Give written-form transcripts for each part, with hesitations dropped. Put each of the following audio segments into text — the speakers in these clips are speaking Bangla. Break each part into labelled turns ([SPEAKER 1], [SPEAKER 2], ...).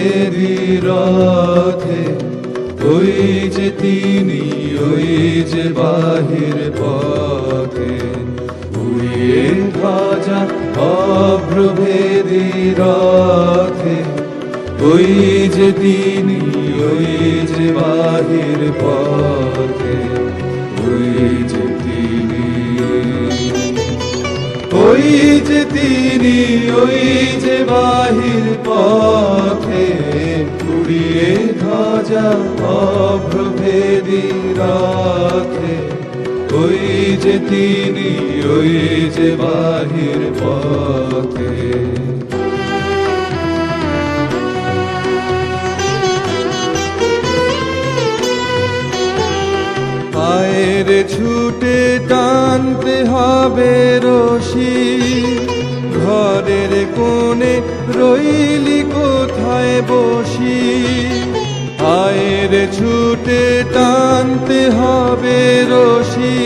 [SPEAKER 1] ভেদি রথে, ওই যে তিনি, ওই যে বাহির পথে, উড়িয়ে ধ্বজা অভ্রভেদি রথে, ওই যে তিনি, ওই যে বাহির পথে, ওই যে তিনি, ওই যে তিনি, ওই যে বাহির পথে, উড়িয়ে ধ্বজা অভ্রভেদি রথে, ওই যে তিনি, ওই যে বাহির পথে। পায়ের ছুটে টানতে হবে রশি, ঘরের কোণে রইলি কোথায় বসি। পায়ের ছুটে টানতে হবে রশি,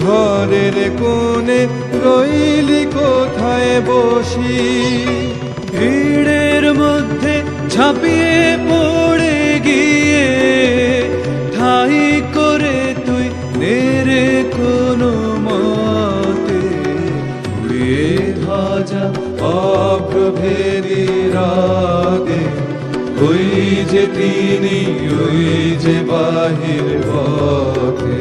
[SPEAKER 1] ঘরের কোণে রইলি কোথায় বসি। ভিড়ের মধ্যে ঝাঁপিয়ে পড়ে গিয়ে ঠাই করে তুই নেড়ে কোনো মতে, উড়িয়ে ধ্বজা অভ্রভেদি রথে, ওই যে তিনি, ওই যে বাহির পথে।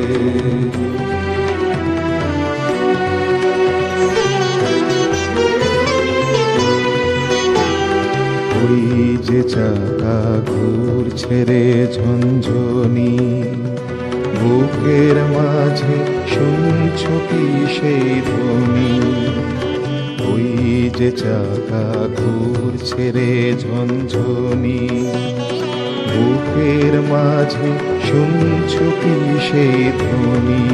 [SPEAKER 2] ওই যে চাকা ঘুরছে রে ঝনঝনি, বুকের মাঝে শুনছ কি সেই ধ্বনি। ওই যে চাকা ঘুরছে রে ঝনঝনি, বুকের মাঝে শুনছ কি সেই ধ্বনি।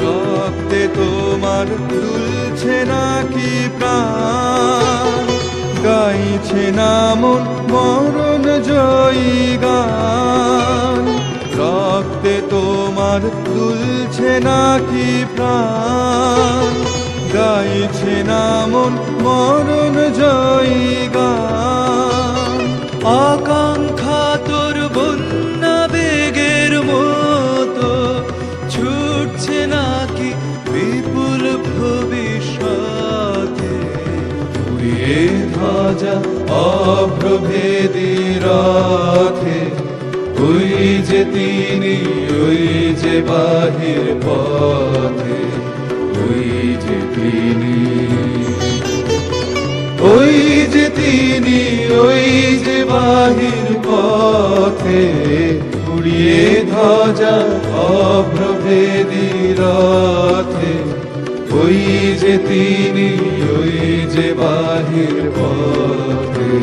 [SPEAKER 1] রক্তে তোমার দুলছে নাকি প্রাণ, গাইছে না মন মরণ জয়ী গান। রক্তে তোমার দুলছে নাকি প্রাণ, গাইছে না মন মরণ জয়ী গান। আকাঙ্ক্ষা তোর বন্যা বেগের মতো ছুটছে নাকি বিপুল ভবিষ্যতে, উড়িয়ে ধ্বজা অভ্রভেদি রথে, ওই যে তিনি, ওই যে বাহির পথে, ওই যে তিনি, ওই যে তিনি, ওই যে বাহির পথে, উড়িয়ে ধ্বজা অভ্রভেদি রথে, ওই যে তিনি, ওই যে বাহির পথে।